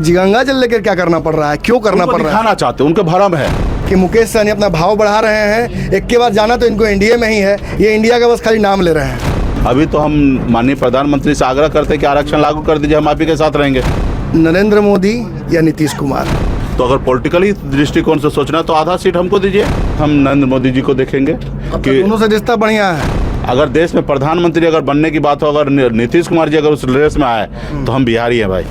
गंगा जल लेकर क्या करना पड़ रहा है, क्यों करना पड़ रहा है? दिखाना चाहते हैं, उनके भरम है कि मुकेश सहनी अपना भाव बढ़ा रहे हैं। एक के बाद जाना तो इनको एनडीए में ही है, ये इंडिया का बस खाली नाम ले रहे हैं। अभी तो हम माननीय प्रधानमंत्री से आग्रह करते हैं कि आरक्षण लागू कर दीजिए, हम आप ही के साथ रहेंगे। नरेंद्र मोदी या नीतीश कुमार? तो अगर पॉलिटिकली दृष्टिकोण से सोचना तो आधा सीट हमको दीजिए, हम नरेंद्र मोदी जी को देखेंगे कि दोनों से रिश्ता बढ़िया है। अगर देश में प्रधानमंत्री अगर बनने की बात हो, अगर नीतीश कुमार जी अगर उस रेस में आए तो हम बिहारी हैं भाई।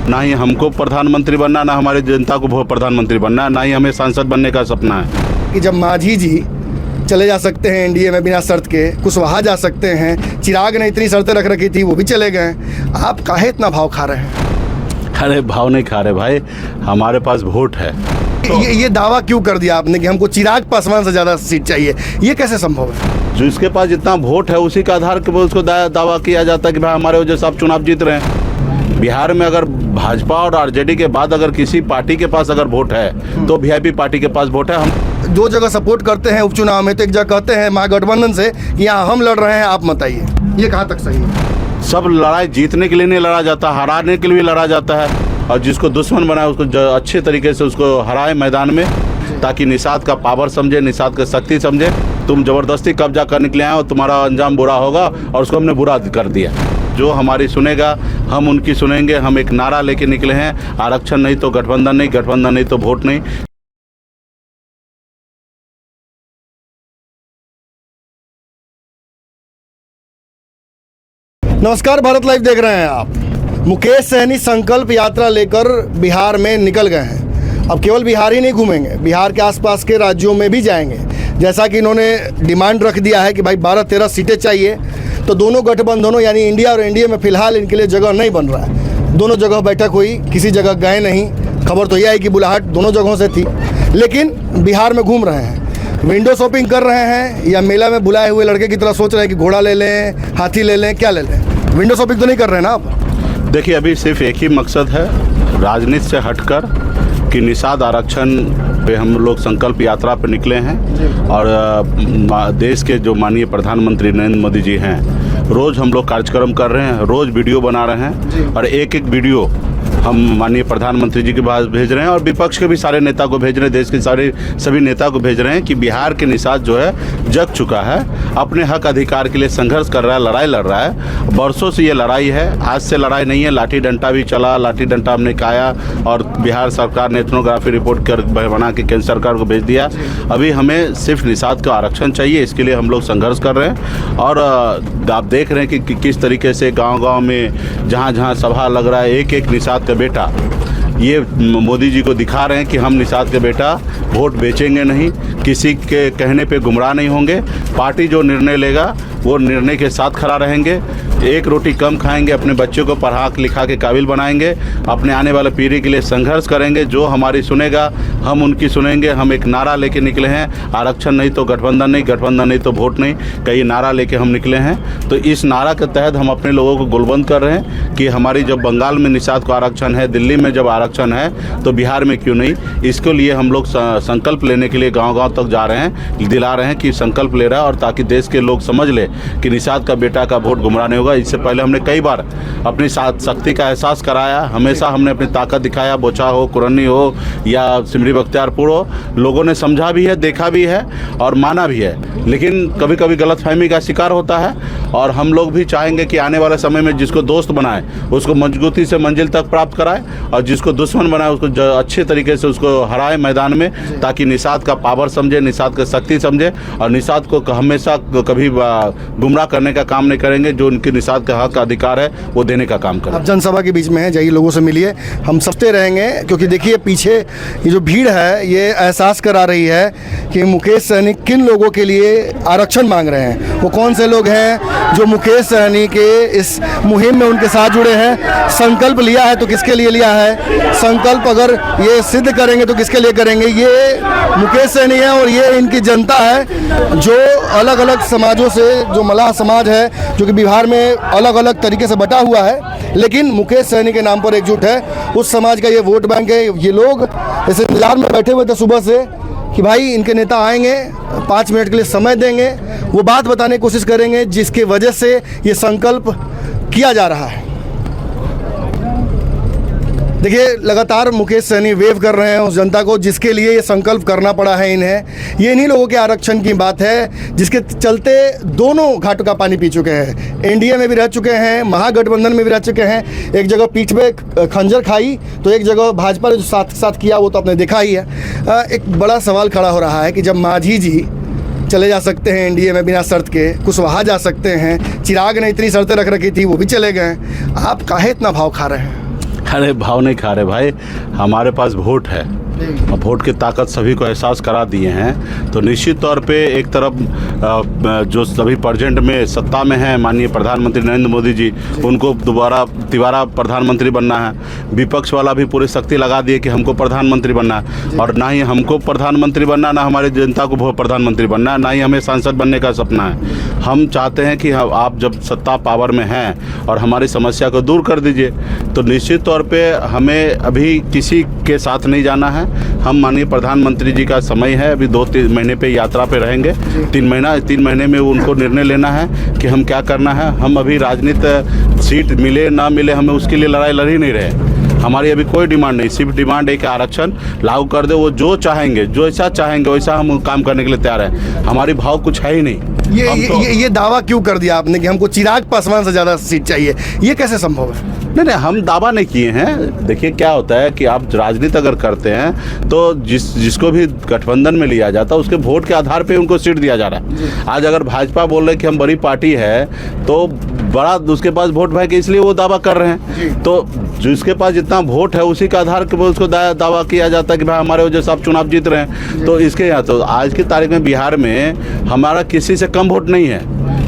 ना ही हमको प्रधानमंत्री बनना, ना हमारी जनता को प्रधानमंत्री बनना, ना ही हमें सांसद बनने का सपना है। कि जब मांझी जी चले जा सकते हैं एनडीए में बिना शर्त के, कुशवाहा जा सकते हैं, चिराग ने इतनी शर्तें रख रखी थी वो भी चले गए, आप काहे इतना भाव खा रहे हैं? अरे भाव नहीं खा रहे भाई, हमारे पास वोट है। ये दावा क्यों कर दिया आपने कि हमको चिराग पासवान से ज़्यादा सीट चाहिए? ये कैसे संभव है? जो इसके पास जितना वोट है उसी के आधार पर उसको दावा किया जाता है कि भाई हमारे वजह से आप चुनाव जीत रहे हैं। बिहार में अगर भाजपा और आरजेडी के बाद अगर किसी पार्टी के पास अगर वोट है तो वीआईपी पार्टी के पास वोट है। हम दो जगह सपोर्ट करते हैं उपचुनाव में, तो एक जगह कहते हैं महागठबंधन से कि यहाँ हम लड़ रहे हैं, आप मत आइए, ये कहाँ तक सही है? सब लड़ाई जीतने के लिए नहीं लड़ा जाता, हराने के लिए लड़ा जाता है। और जिसको दुश्मन बनाए उसको अच्छे तरीके से उसको हराए मैदान में, ताकि निषाद का पावर समझे, निषाद का शक्ति समझे। तुम जबरदस्ती कब्जा करने के लिए आए हो, तुम्हारा अंजाम बुरा होगा, और उसको हमने बुरा कर दिया। जो हमारी सुनेगा हम उनकी सुनेंगे। हम एक नारा लेके निकले हैं, आरक्षण नहीं तो गठबंधन नहीं, गठबंधन नहीं तो वोट नहीं। नमस्कार, भारत लाइव देख रहे हैं आप। मुकेश सहनी संकल्प यात्रा लेकर बिहार में निकल गए हैं। अब केवल बिहार ही नहीं घूमेंगे, बिहार के आसपास के राज्यों में भी जाएंगे। जैसा कि इन्होंने डिमांड रख दिया है कि भाई 12-13 सीटें चाहिए, तो दोनों गठबंधनों यानी इंडिया और एनडीए में फिलहाल इनके लिए जगह नहीं बन रहा है। दोनों जगह बैठक हुई, किसी जगह गए नहीं। खबर तो यह है कि बुलाहट दोनों जगहों से थी, लेकिन बिहार में घूम रहे हैं। विंडो शॉपिंग कर रहे हैं या मेला में बुलाए हुए लड़के की तरह सोच रहे हैं कि घोड़ा ले लें, हाथी ले लें, क्या ले लें? विंडो शॉपिंग तो नहीं कर रहे हैं ना आप? देखिए, अभी सिर्फ एक ही मकसद है राजनीति से हटकर कि निषाद आरक्षण पे हम लोग संकल्प यात्रा पे निकले हैं। और देश के जो माननीय प्रधानमंत्री नरेंद्र मोदी जी हैं, रोज़ हम लोग कार्यक्रम कर रहे हैं, रोज़ वीडियो बना रहे हैं, और एक एक वीडियो हम माननीय प्रधानमंत्री जी के पास भेज रहे हैं और विपक्ष के भी सारे नेता को भेज रहे हैं, देश के सभी नेता को भेज रहे हैं कि बिहार के निषाद जो है जग चुका है, अपने हक अधिकार के लिए संघर्ष कर रहा है, लड़ाई लड़ रहा है। बरसों से ये लड़ाई है, आज से लड़ाई नहीं है। लाठी डंडा भी चला, लाठी डंडा हमने खाया, और बिहार सरकार ने एथनोग्राफी रिपोर्ट कर बना के केंद्र सरकार को भेज दिया। अभी हमें सिर्फ निषाद का आरक्षण चाहिए, इसके लिए हम लोग संघर्ष कर रहे हैं। और आप देख रहे हैं कि किस तरीके से गाँव-गाँव में जहाँ जहाँ सभा लग रहा है, एक एक निषाद बेटा ये मोदी जी को दिखा रहे हैं कि हम निषाद के बेटा वोट बेचेंगे नहीं, किसी के कहने पे गुमराह नहीं होंगे। पार्टी जो निर्णय लेगा वो निर्णय के साथ खड़ा रहेंगे। एक रोटी कम खाएंगे, अपने बच्चों को पढ़ा लिखा के काबिल बनाएंगे, अपने आने वाले पीढ़ी के लिए संघर्ष करेंगे। जो हमारी सुनेगा हम उनकी सुनेंगे। हम एक नारा लेके निकले हैं, आरक्षण नहीं तो गठबंधन नहीं, गठबंधन नहीं तो वोट नहीं, कई नारा लेके हम निकले हैं। तो इस नारा के तहत हम अपने लोगों को गोलबंद कर रहे हैं कि हमारी जब बंगाल में निषाद को आरक्षण है, दिल्ली में जब आरक्षण है, तो बिहार में क्यों नहीं। इसके लिए हम लोग संकल्प लेने के लिए गाँव-गाँव तक जा रहे हैं, दिला रहे हैं कि संकल्प ले रहा है, और ताकि देश के लोग समझ ले कि निषाद का बेटा का वोट गुमराह नहीं होगा। इससे पहले हमने कई बार अपनी शक्ति का एहसास कराया, हमेशा हमने अपनी ताकत दिखाया, बोचा हो, कुरन्नी हो या सिमरी बख्तियारपुर हो। लोगों ने समझा भी है, देखा भी है और माना भी है, लेकिन कभी कभी गलतफहमी का शिकार होता है। और हम लोग भी चाहेंगे कि आने वाले समय में जिसको दोस्त बनाए उसको मजबूती से मंजिल तक प्राप्त कराए, और जिसको दुश्मन बनाए उसको अच्छे तरीके से उसको हराए मैदान में, ताकि निषाद का पावर समझे, निषाद का शक्ति समझे, और निषाद को हमेशा कभी गुमराह करने का काम नहीं करेंगे। जो उनके निषाद का हक अधिकार है वो देने का काम करें। आप जनसभा के बीच में हैं, जाइए लोगों से मिलिए, हम सबते रहेंगे। क्योंकि देखिए पीछे ये जो भीड़ है ये एहसास करा रही है कि मुकेश सहनी किन लोगों के लिए आरक्षण मांग रहे हैं। वो कौन से लोग हैं जो मुकेश सहनी के इस मुहिम में उनके साथ जुड़े हैं। संकल्प लिया है तो किसके लिए लिया है, संकल्प अगर ये सिद्ध करेंगे तो किसके लिए करेंगे। ये मुकेश सहनी है और ये इनकी जनता है जो अलग अलग समाजों से, जो मलाह समाज है जो कि बिहार में अलग अलग तरीके से बटा हुआ है, लेकिन मुकेश सहनी के नाम पर एकजुट है। उस समाज का ये वोट बैंक है। ये लोग इस इंतजार में बैठे हुए थे सुबह से कि भाई इनके नेता आएंगे, 5 मिनट के लिए समय देंगे, वो बात बताने की कोशिश करेंगे जिसके वजह से ये संकल्प किया जा रहा है। देखिए, लगातार मुकेश सहनी वेव कर रहे हैं उस जनता को जिसके लिए ये संकल्प करना पड़ा है इन्हें। ये इन्हीं लोगों के आरक्षण की बात है जिसके चलते दोनों घाटों का पानी पी चुके हैं। एनडीए में भी रह चुके हैं, महागठबंधन में भी रह चुके हैं। एक जगह पीठ पे खंजर खाई तो एक जगह भाजपा ने जो साथ किया वो तो आपने देखा ही है। एक बड़ा सवाल खड़ा हो रहा है कि जब मांझी जी चले जा सकते हैं एनडीए में बिना शर्त के, कुशवाहा जा सकते हैं, चिराग ने इतनी शर्तें रख रखी थी वो भी चले गए, आप काहे इतना भाव खा रहे हैं? अरे भाव नहीं खा रहे भाई, हमारे पास वोट है और वोट की ताकत सभी को एहसास करा दिए हैं। तो निश्चित तौर पे एक तरफ जो सभी प्रेजेंट में सत्ता में हैं माननीय प्रधानमंत्री नरेंद्र मोदी जी, उनको दोबारा प्रधानमंत्री बनना है। विपक्ष वाला भी पूरी शक्ति लगा दिए कि हमको प्रधानमंत्री बनना है, और ना ही हमको प्रधानमंत्री बनना, ना हमारी जनता को प्रधानमंत्री बनना है, ना ही हमें सांसद बनने का सपना है। हम चाहते हैं कि आप जब सत्ता पावर में हैं और हमारी समस्या को दूर कर दीजिए। तो निश्चित तौर पे हमें अभी किसी के साथ नहीं जाना है। हम माननीय प्रधानमंत्री जी का समय है, अभी 2-3 महीने पे यात्रा पे रहेंगे। 3 महीने में उनको निर्णय लेना है कि हम क्या करना है। हम अभी राजनीति सीट मिले ना मिले, हमें उसके लिए लड़ाई लड़ ही नहीं रहे। हमारी अभी कोई डिमांड नहीं, सिर्फ डिमांड है कि आरक्षण लागू कर दे। वो जो चाहेंगे, जो ऐसा चाहेंगे वैसा हम काम करने के लिए तैयार हैं। हमारी भाव कुछ है ही नहीं। ये दावा क्यों कर दिया आपने कि हमको चिराग पासवान से ज़्यादा सीट चाहिए? ये कैसे संभव है? नहीं, हम दावा नहीं किए हैं। देखिए क्या होता है कि आप राजनीति अगर करते हैं तो जिसको भी गठबंधन में लिया जाता है उसके वोट के आधार पे उनको सीट दिया जा रहा है। आज अगर भाजपा बोल रहे कि हम बड़ी पार्टी है तो बड़ा उसके पास वोट बैंक है, इसलिए वो दावा कर रहे हैं। तो जिसके पास जितना वोट है उसी के आधार पर उसको दावा किया जाता है कि भाई हमारे वजह से आप चुनाव जीत रहे हैं। तो इसके यहाँ तो आज की तारीख में बिहार में हमारा किसी से कम वोट नहीं है।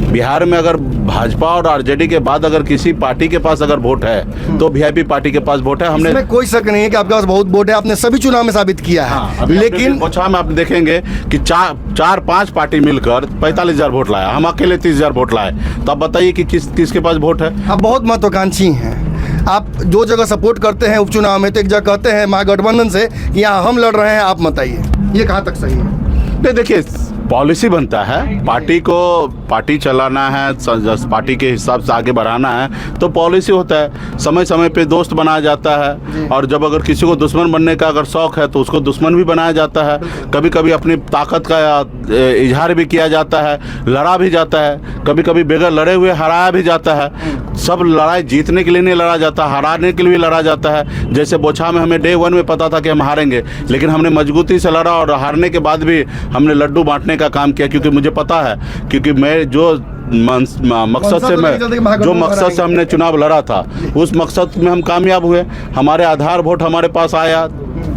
बिहार में अगर भाजपा और आरजेडी के बाद अगर किसी पार्टी के पास अगर वोट है तो वीआईपी पार्टी के पास वोट है। हमने इसमें कोई शक नहीं है कि आपके पास बहुत वोट है, आपने सभी चुनाव में साबित किया है। हाँ, लेकिन बोछा में आप देखेंगे कि 4-5 पार्टी मिलकर 45,000 वोट लाया, हम अकेले 30,000 वोट लाए। तो आप बताइए कि किसके पास वोट है? आप बहुत महत्वाकांक्षी हैं। आप जो जगह सपोर्ट करते हैं उपचुनाव में तो एक जगह कहते हैं महागठबंधन से कि यहाँ हम लड़ रहे हैं, आप बताइए ये कहाँ तक सही है? नहीं, देखिए पॉलिसी बनता है, पार्टी को पार्टी चलाना है, पार्टी के हिसाब से आगे बढ़ाना है तो पॉलिसी होता है। समय समय पे दोस्त बनाया जाता है, और जब अगर किसी को दुश्मन बनने का अगर शौक है तो उसको दुश्मन भी बनाया जाता है। कभी कभी अपनी ताकत का इजहार भी किया जाता है, लड़ा भी जाता है, कभी कभी बगैर लड़े हुए हराया भी जाता है। सब लड़ाई जीतने के लिए नहीं लड़ा जाता, हराने के लिए भी लड़ा जाता है। जैसे बोछा में हमें डे 1 में पता था कि हम हारेंगे, लेकिन हमने मजबूती से लड़ा और हारने के बाद भी हमने लड्डू बांटने का काम किया, क्योंकि मुझे पता है, क्योंकि मैं जो मकसद से हमने चुनाव लड़ा था उस मकसद में हम कामयाब हुए। हमारे आधार वोट हमारे पास आया,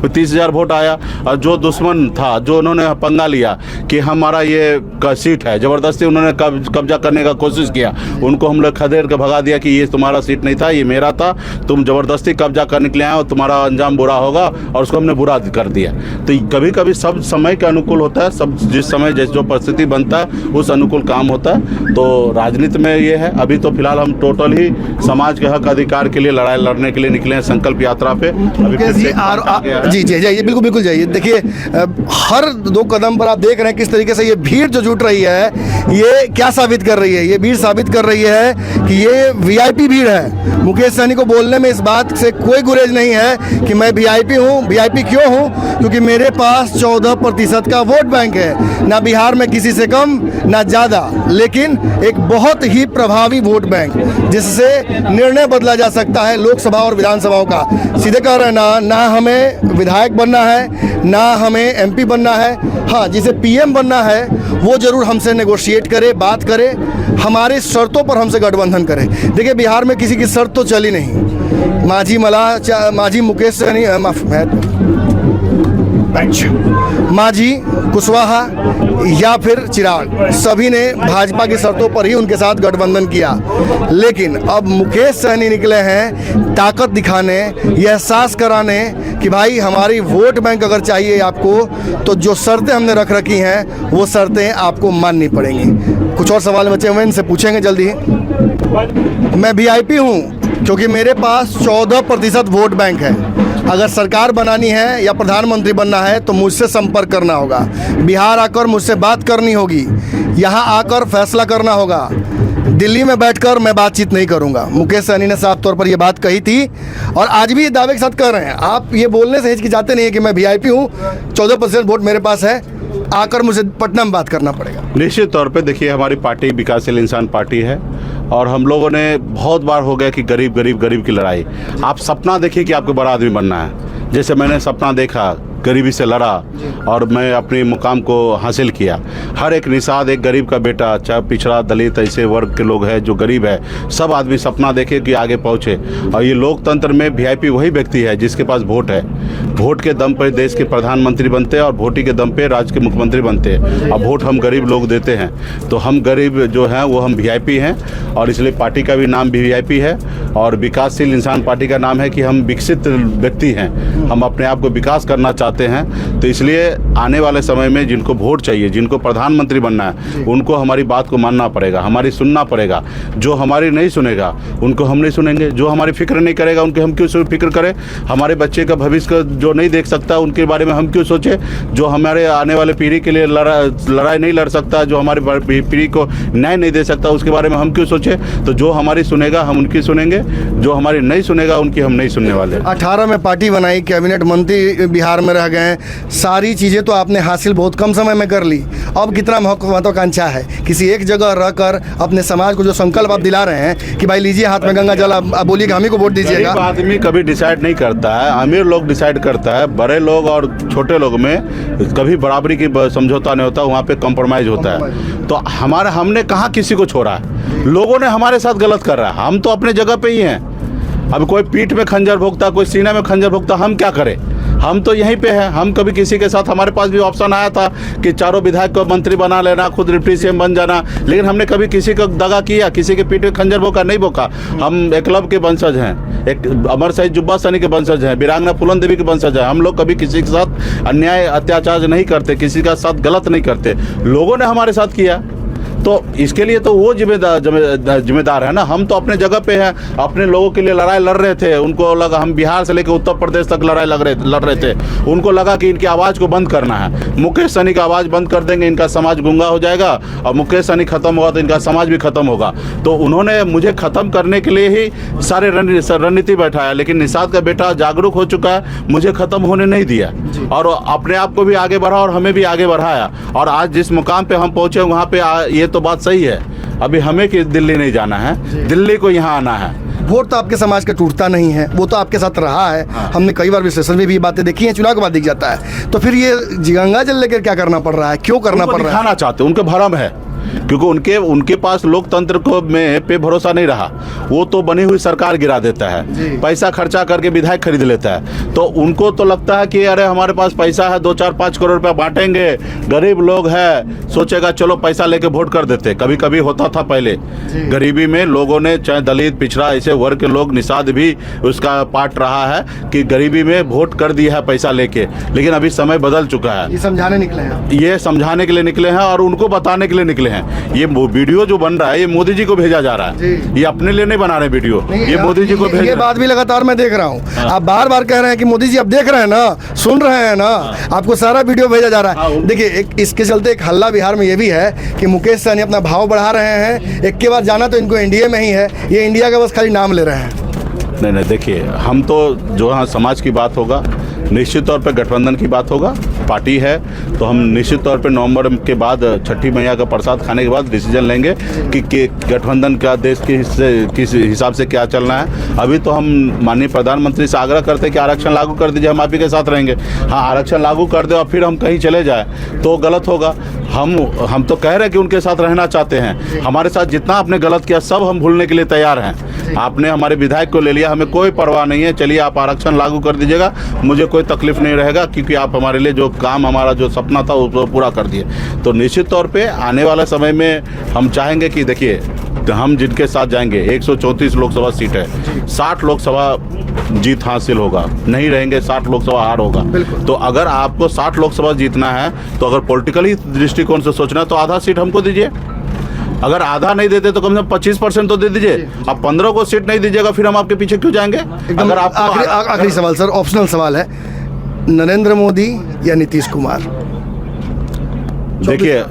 30,000 वोट आया। और जो दुश्मन था, जो उन्होंने पंगा लिया कि हमारा ये सीट है, ज़बरदस्ती उन्होंने कब्जा करने का कोशिश किया, उनको हम लोग खदेड़ के भगा दिया कि ये तुम्हारा सीट नहीं था, ये मेरा था, तुम ज़बरदस्ती कब्जा करने के लिए आए हो, तुम्हारा अंजाम बुरा होगा, और उसको हमने बुरा कर दिया। तो कभी कभी सब समय के अनुकूल होता है, सब जिस समय जो परिस्थिति बनता है उस अनुकूल काम होता है। तो राजनीति में ये है। अभी तो फिलहाल हम टोटल ही समाज के हक अधिकार के लिए लड़ाई लड़ने के लिए निकले हैं संकल्प यात्रा पे। अभी जी जाइए, बिल्कुल जाइए। देखिए हर 2 कदम पर आप देख रहे हैं किस तरीके से ये भीड़ जो जुट रही है, ये क्या साबित कर रही है? ये भीड़ साबित कर रही है कि ये वीआईपी भीड़ है। मुकेश सहनी को बोलने में इस बात से कोई गुरेज नहीं है कि मैं वीआईपी हूँ। वीआईपी क्यों हूँ? क्योंकि मेरे पास 14% का वोट बैंक है, ना बिहार में किसी से कम ना ज़्यादा, लेकिन एक बहुत ही प्रभावी वोट बैंक जिससे निर्णय बदला जा सकता है लोकसभा और विधानसभाओं का। सीधे कह रहे हैं ना हमें विधायक बनना है, ना हमें एमपी बनना है। हाँ, जिसे पीएम बनना है वो जरूर हमसे नेगोशिएट करे, बात करे, हमारे शर्तों पर हमसे गठबंधन करे। देखिए बिहार में किसी की शर्त तो चली नहीं। मांझी मुकेश सहनी, मांझी, कुशवाहा या फिर चिराग, सभी ने भाजपा की शर्तों पर ही उनके साथ गठबंधन किया। लेकिन अब मुकेश सहनी निकले हैं ताकत दिखाने, ये एहसास कराने कि भाई हमारी वोट बैंक अगर चाहिए आपको तो जो शर्तें हमने रख रखी हैं वो शर्तें आपको माननी पड़ेंगी। कुछ और सवाल बचे हुए इनसे पूछेंगे जल्दी ही। मैं वीआईपी हूँ क्योंकि मेरे पास 14% वोट बैंक है। अगर सरकार बनानी है या प्रधानमंत्री बनना है तो मुझसे संपर्क करना होगा, बिहार आकर मुझसे बात करनी होगी, यहाँ आकर फैसला करना होगा। दिल्ली में बैठकर मैं बातचीत नहीं करूंगा। मुकेश सहनी ने साफ तौर पर ये बात कही थी और आज भी ये दावे के साथ कह रहे हैं। आप ये बोलने से हिचकिचाते नहीं है कि मैं वीआईपी हूँ, 14% वोट मेरे पास है, आकर मुझे पटना में बात करना पड़ेगा? निश्चित तौर पे देखिए, हमारी पार्टी विकासशील इंसान पार्टी है और हम लोगों ने बहुत बार हो गया कि गरीब गरीब गरीब की लड़ाई। आप सपना देखिए कि आपको बड़ा आदमी बनना है, जैसे मैंने सपना देखा, गरीबी से लड़ा और मैं अपने मुकाम को हासिल किया। हर एक निषाद एक गरीब का बेटा, चाहे पिछड़ा दलित ऐसे वर्ग के लोग हैं जो गरीब है, सब आदमी सपना देखे कि आगे पहुँचे। और ये लोकतंत्र में वीआईपी वही व्यक्ति है जिसके पास वोट है। वोट के दम पर देश के प्रधानमंत्री बनते हैं और वोट के दम पे राज्य के मुख्यमंत्री बनते हैं। और वोट हम गरीब लोग देते हैं, तो हम गरीब जो हैं वो हम वीआईपी हैं और इसलिए पार्टी का भी नाम भी वीआईपी है और विकासशील इंसान पार्टी का नाम है कि हम विकसित व्यक्ति हैं, हम अपने आप को विकास करना चाहते हैं। तो इसलिए आने वाले समय में जिनको वोट चाहिए, जिनको प्रधानमंत्री बनना है, उनको हमारी बात को मानना पड़ेगा, हमारी सुनना पड़ेगा। जो हमारी नहीं सुनेगा उनको हम नहीं सुनेंगे, जो हमारी फिक्र नहीं करेगा उनके हम क्यों फिक्र करें। हमारे बच्चे का भविष्य जो नहीं देख सकता उनके बारे में हम क्यों सोचें। जो हमारे आने वाले पीढ़ी के लिए लड़ाई नहीं लड़ सकता, जो हमारी पीढ़ी को न्याय नहीं दे सकता, उसके बारे में हम क्यों सोचें। तो जो हमारी सुनेगा हम उनकी सुनेंगे, जो हमारी नहीं सुनेगा उनकी हम नहीं सुनने वाले। 18 में पार्टी बनाई, कैबिनेट मंत्री बिहार में रह गए, सारी चीज़ें तो आपने हासिल बहुत कम समय में कर ली। अब कितना महत्वाकांक्षा है किसी एक जगह रहकर अपने समाज को जो संकल्प आप दिला रहे हैं कि भाई लीजिए हाथ में गंगा जल, आप बोलिए कि हम ही को वोट दीजिएगा। आदमी कभी डिसाइड नहीं करता है, अमीर लोग डिसाइड करता है। बड़े लोग और छोटे लोग में कभी बराबरी की समझौता नहीं होता, वहाँ पे कॉम्प्रोमाइज़ होता है। तो हमने कहाँ किसी को छोड़ा है, लोगों ने हमारे साथ गलत कर रहा है, हम तो अपने जगह पे ही हैं। अब कोई पीठ में खंजर भोंकता, कोई सीने में खंजर भोंकता, हम क्या करें, हम तो यहीं पे हैं। हम कभी किसी के साथ, हमारे पास भी ऑप्शन आया था कि चारों विधायक को मंत्री बना लेना, खुद डिप्टी सीएम बन जाना, लेकिन हमने कभी किसी को दगा किया, किसी के पीठ में खंजर भोंका नहीं भोंका। हम एकलव्य के वंशज हैं, एक अमर शहीद जुब्बा सैनी के वंशज हैं, वीरांगना फूलन देवी के वंशज हैं। हम लोग कभी किसी के साथ अन्याय अत्याचार नहीं करते, किसी का साथ गलत नहीं करते। लोगों ने हमारे साथ किया तो इसके लिए तो वो जिम्मेदार है ना। हम तो अपने जगह पे हैं, अपने लोगों के लिए लड़ाई लड़ रहे थे। उनको लगा, हम बिहार से लेकर उत्तर प्रदेश तक लड़ाई लड़ रहे थे। उनको लगा कि इनकी आवाज़ को बंद करना है, मुकेश सहनी का आवाज़ बंद कर देंगे, इनका समाज गूंगा हो जाएगा और मुकेश सहनी खत्म होगा तो इनका समाज भी खत्म होगा। तो उन्होंने मुझे ख़त्म करने के लिए ही सारे रणनीति बैठाया, लेकिन निषाद का बेटा जागरूक हो चुका है, मुझे ख़त्म होने नहीं दिया और अपने आप को भी आगे बढ़ा और हमें भी आगे बढ़ाया। और आज जिस मुकाम पर हम पहुँचे वहाँ पर ये तो बात सही है, अभी हमें कि दिल्ली नहीं जाना है, दिल्ली को यहाँ आना है। वोट तो आपके समाज का टूटता नहीं है, वो तो आपके साथ रहा है। हमने कई बार विश्लेषण में भी बातें देखी हैं, चुनाव के बाद दिख जाता है। तो फिर ये गंगा जल लेकर क्या करना पड़ रहा है, क्यों करना पड़ रहा है? दिखाना चाहते, उनके भरम है, क्योंकि उनके पास लोकतंत्र को में पे भरोसा नहीं रहा। वो तो बनी हुई सरकार गिरा देता है, पैसा खर्चा करके विधायक खरीद लेता है। तो उनको तो लगता है कि अरे हमारे पास पैसा है, 2-4-5 करोड़ रुपया बांटेंगे, गरीब लोग हैं, सोचेगा चलो पैसा लेके वोट कर देते। कभी कभी होता था पहले, गरीबी में लोगों ने, चाहे दलित पिछड़ा ऐसे वर्ग के लोग, निषाद भी उसका पार्ट रहा है कि गरीबी में वोट कर दिया है पैसा लेके। लेकिन अभी समय बदल चुका है, ये समझाने निकले हैं, ये समझाने के लिए निकले हैं और उनको बताने के लिए निकले हैं। ये वीडियो जो बन रहा है ये मोदी जी को भेजा जा रहा है, ये अपने लिए नहीं बना रहे वीडियो, ये मोदी जी को भेज। ये बात भी लगातार मैं देख रहा हूँ, आप बार बार कह रहे हैं कि मोदी जी आप देख रहे हैं ना, सुन रहे हैं ना, आपको सारा वीडियो भेजा जा रहा है। देखिए इसके चलते एक हल्ला बिहार में ये भी है कि मुकेश सहनी अपना भाव बढ़ा रहे हैं। एक के बाद जाना तो इनको एनडीए में ही है, ये इंडिया का बस खाली नाम ले रहे हैं। नहीं, देखिए हम तो जो हाँ समाज की बात होगा, निश्चित तौर पे गठबंधन की बात होगा। पार्टी है तो हम निश्चित तौर पे नवंबर के बाद छठी मैया का प्रसाद खाने के बाद डिसीजन लेंगे कि गठबंधन का देश के किस हिसाब से क्या चलना है। अभी तो हम माननीय प्रधानमंत्री से आग्रह करते हैं कि आरक्षण लागू कर दीजिए, हम आप ही के साथ रहेंगे। हाँ, आरक्षण लागू कर दे और फिर हम कहीं चले जाए तो गलत होगा। हम तो कह रहे हैं कि उनके साथ रहना चाहते हैं। हमारे साथ जितना आपने गलत किया सब हम भूलने के लिए तैयार हैं। आपने हमारे विधायक को ले लिया, हमें कोई परवाह नहीं है, चलिए आप आरक्षण लागू कर दीजिएगा, मुझे कोई तकलीफ नहीं रहेगा, क्योंकि आप हमारे लिए जो काम, हमारा जो सपना था उसको पूरा कर दिए। तो निश्चित तौर पे आने वाले समय में हम चाहेंगे कि देखिए हम जिनके साथ जाएंगे, 134 लोकसभा सीट है, 60 लोकसभा जीत हासिल होगा, नहीं रहेंगे 60 लोकसभा हार होगा। तो अगर आपको 60 लोकसभा जीतना है तो अगर पॉलिटिकली दृष्टिकोण से सोचना है तो आधा सीट हमको दीजिए। अगर आधा नहीं देते तो कम से कम 25% तो दे दीजिए। आप 15 को सीट नहीं दीजिएगा फिर हम आपके पीछे क्यों जाएंगे? अगर आप आखिरी सवाल सर, ऑप्शनल सवाल है, नरेंद्र मोदी या नीतीश कुमार? देखिए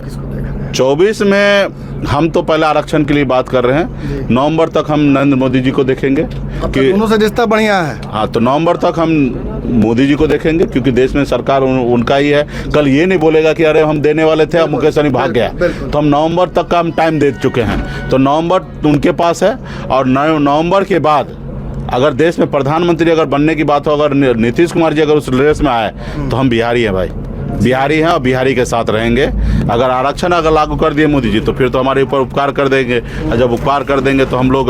24 में हम तो पहले आरक्षण के लिए बात कर रहे हैं। नवंबर तक हम नरेंद्र मोदी जी को देखेंगे कि दोनों से रिश्ता बढ़िया है। हाँ, तो नवंबर तक हम मोदी जी को देखेंगे, क्योंकि देश में सरकार उनका ही है। कल ये नहीं बोलेगा कि अरे हम देने वाले थे अब मुकेश सहनी भाग गया। तो हम नवंबर तक का हम टाइम दे चुके हैं, तो नवंबर उनके पास है। और नवंबर के बाद अगर देश में प्रधानमंत्री अगर बनने की बात हो, अगर नीतीश कुमार जी अगर उस रेस में आए, तो हम बिहारी हैं भाई, बिहारी हैं और बिहारी के साथ रहेंगे। अगर आरक्षण अगर लागू कर दिए मोदी जी, तो फिर तो हमारे ऊपर उपकार कर देंगे, और जब उपकार कर देंगे तो हम लोग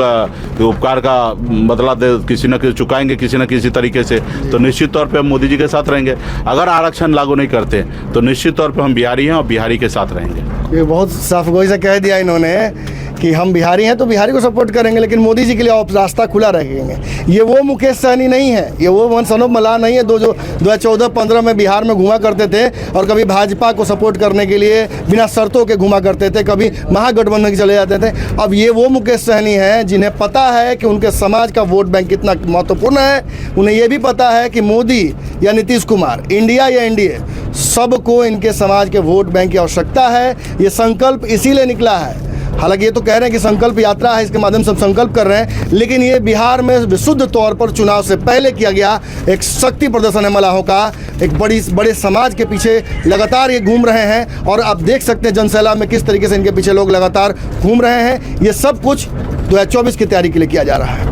उपकार का बदला किसी न किसी चुकाएंगे, किसी न किसी तरीके से। तो निश्चित तौर पे हम मोदी जी के साथ रहेंगे। अगर आरक्षण लागू नहीं करते तो निश्चित तौर पे हम बिहारी हैं और बिहारी के साथ रहेंगे। ये बहुत साफ गोई से कह दिया इन्होंने कि हम बिहारी हैं तो बिहारी को सपोर्ट करेंगे, लेकिन मोदी जी के लिए रास्ता खुला रखेंगे। ये वो मुकेश सहनी नहीं है, ये वो वंश अनुप मल्लाह नहीं है, जो 2014-15 में बिहार में घुमा करते थे और कभी भाजपा को सपोर्ट करने के लिए बिना शर्तों के घुमा करते थे, कभी महागठबंधन के चले जाते थे। अब ये वो मुकेश सहनी हैं जिन्हें पता है कि उनके समाज का वोट बैंक कितना महत्वपूर्ण है। उन्हें ये भी पता है कि मोदी या नीतीश कुमार, इंडिया या एनडीए, सबको इनके समाज के वोट बैंक की आवश्यकता है। ये संकल्प इसीलिए निकला है। हालांकि ये तो कह रहे हैं कि संकल्प यात्रा है, इसके माध्यम से हम संकल्प कर रहे हैं, लेकिन ये बिहार में विशुद्ध तौर पर चुनाव से पहले किया गया एक शक्ति प्रदर्शन है मलाहों का। एक बड़े समाज के पीछे लगातार ये घूम रहे हैं और आप देख सकते हैं जनसैलाब में किस तरीके से इनके पीछे लोग लगातार घूम रहे हैं। ये सब कुछ 2024 की तैयारी के लिए किया जा रहा है।